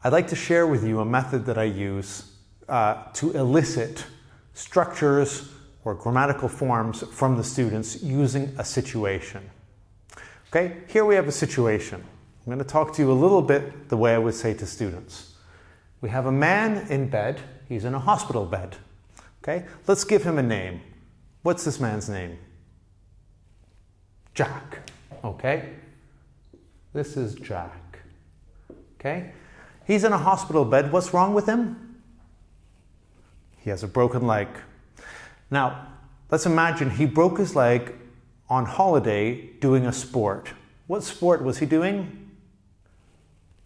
I'd like to share with you a method that I use to elicit structures or grammatical forms from the students using a situation. Okay, here we have a situation. I'm going to talk to you a little bit the way I would say to students. We have a man in bed. He's in a hospital bed. Okay, let's give him a name. What's this man's name? Jack. Okay, this is Jack. Okay, he's in a hospital bed. What's wrong with him? He has a broken leg. Now, let's imagine he broke his leg on holiday doing a sport. What sport was he doing?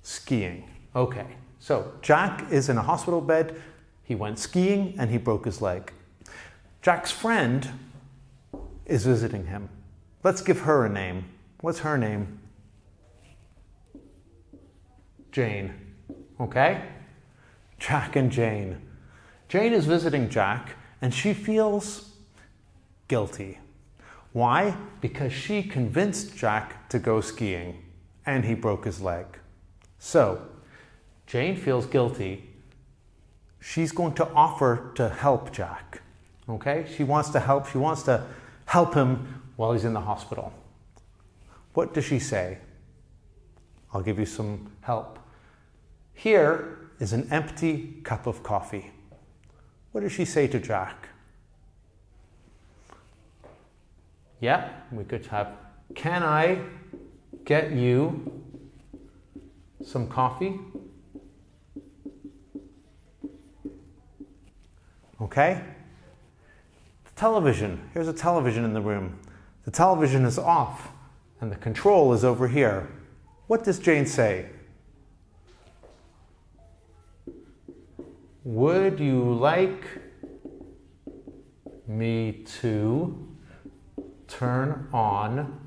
Skiing. Okay, so Jack is in a hospital bed. He went skiing and he broke his leg. Jack's friend is visiting him. Let's give her a name. What's her name? Jane. Okay? Jack and Jane. Jane is visiting Jack and she feels guilty. Why? Because she convinced Jack to go skiing and he broke his leg. So, Jane feels guilty. She's going to offer to help Jack. Okay? She wants to help him while he's in the hospital. What does she say? I'll give you some help. Here is an empty cup of coffee. What does she say to Jack? Yeah, we could have, can I get you some coffee? Okay? The television. Here's a television in the room. The television is off and the control is over here. What does Jane say? Would you like me to turn on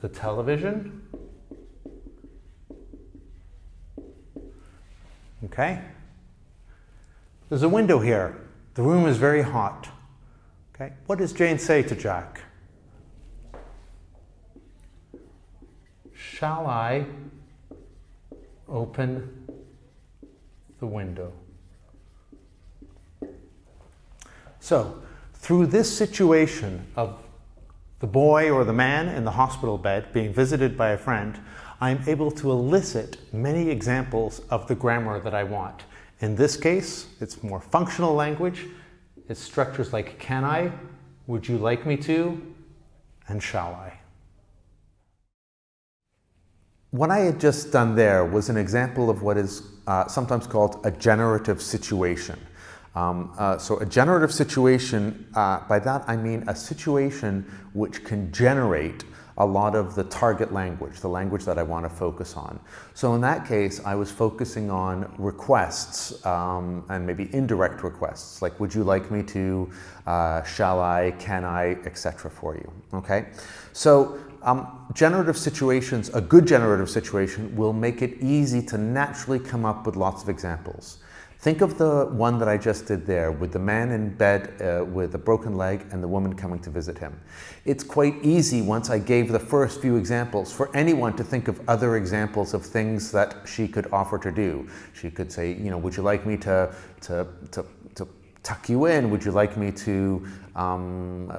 the television? Okay? There's a window here. The room is very hot. Okay? What does Jane say to Jack? Shall I open the window? So, through this situation of the boy or the man in the hospital bed being visited by a friend, I'm able to elicit many examples of the grammar that I want. In this case, it's more functional language. It's structures like can I, would you like me to, and shall I. What I had just done there was an example of what is sometimes called a generative situation. So a generative situation, by that I mean a situation which can generate a lot of the target language, the language that I want to focus on. So in that case, I was focusing on requests and maybe indirect requests, like would you like me to, shall I, can I, etc. for you, okay? So generative situations, a good generative situation will make it easy to naturally come up with lots of examples. Think of the one that I just did there with the man in bed with a broken leg and the woman coming to visit him. It's quite easy once I gave the first few examples for anyone to think of other examples of things that she could offer to do. She could say, you know, would you like me to tuck you in? Would you like me to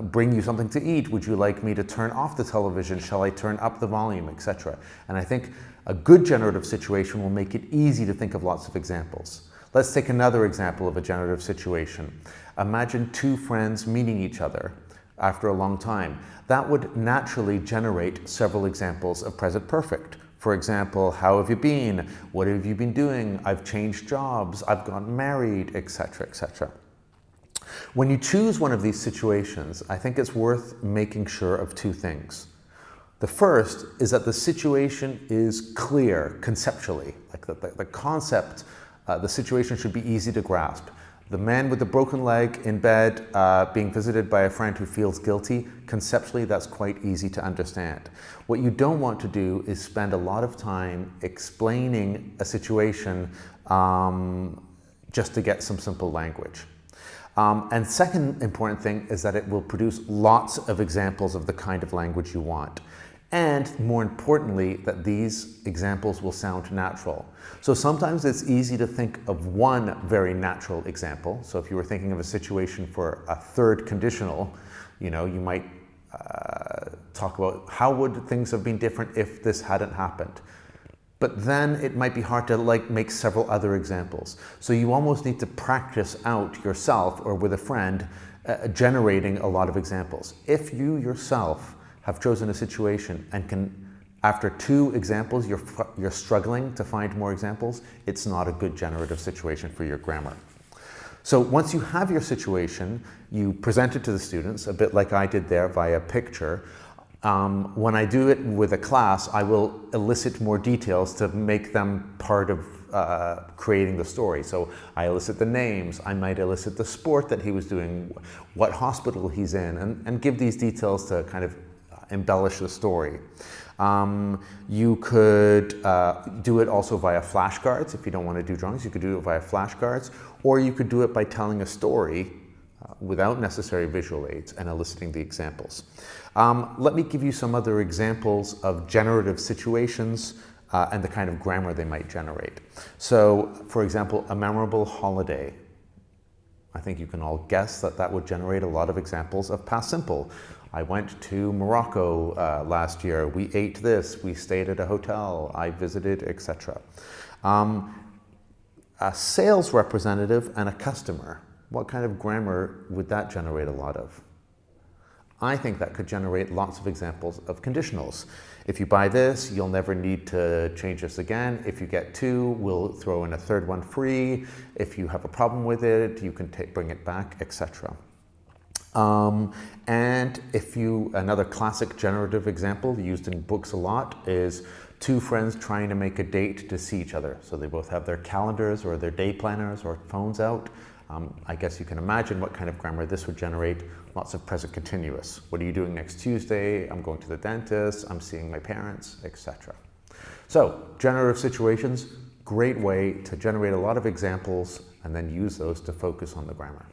bring you something to eat? Would you like me to turn off the television? Shall I turn up the volume, etc.? And I think a good generative situation will make it easy to think of lots of examples. Let's take another example of a generative situation. Imagine two friends meeting each other after a long time. That would naturally generate several examples of present perfect. For example, how have you been? What have you been doing? I've changed jobs. I've gotten married, etc., etc. When you choose one of these situations, I think it's worth making sure of two things. The first is that the situation is clear conceptually, like the concept. The situation should be easy to grasp. The man with the broken leg in bed being visited by a friend who feels guilty, conceptually that's quite easy to understand. What you don't want to do is spend a lot of time explaining a situation just to get some simple language. And second important thing is that it will produce lots of examples of the kind of language you want. And more importantly, that these examples will sound natural. So sometimes it's easy to think of one very natural example. So if you were thinking of a situation for a third conditional, you might talk about how would things have been different if this hadn't happened. But then it might be hard to make several other examples. So you almost need to practice out yourself or with a friend generating a lot of examples. If you yourself have chosen a situation and can, after 2 examples, you're struggling to find more examples, it's not a good generative situation for your grammar. So once you have your situation, you present it to the students, a bit like I did there via picture. When I do it with a class, I will elicit more details to make them part of creating the story. So I elicit the names, I might elicit the sport that he was doing, what hospital he's in, and give these details to kind of embellish the story. You could do it also via flashcards. If you don't want to do drawings, you could do it via flashcards, or you could do it by telling a story without necessary visual aids and eliciting the examples. Let me give you some other examples of generative situations and the kind of grammar they might generate. So, for example, a memorable holiday. I think you can all guess that that would generate a lot of examples of past simple. I went to Morocco last year. We ate this. We stayed at a hotel. I visited, etc. A sales representative and a customer. What kind of grammar would that generate a lot of? I think that could generate lots of examples of conditionals. If you buy this, you'll never need to change this again. If you get 2, we'll throw in a 3rd one free. If you have a problem with it, you can bring it back, etc. And another classic generative example used in books a lot is 2 friends trying to make a date to see each other. So they both have their calendars or their day planners or phones out. I guess you can imagine what kind of grammar this would generate. Lots of present continuous. What are you doing next Tuesday? I'm going to the dentist. I'm seeing my parents, etc. So generative situations, great way to generate a lot of examples and then use those to focus on the grammar.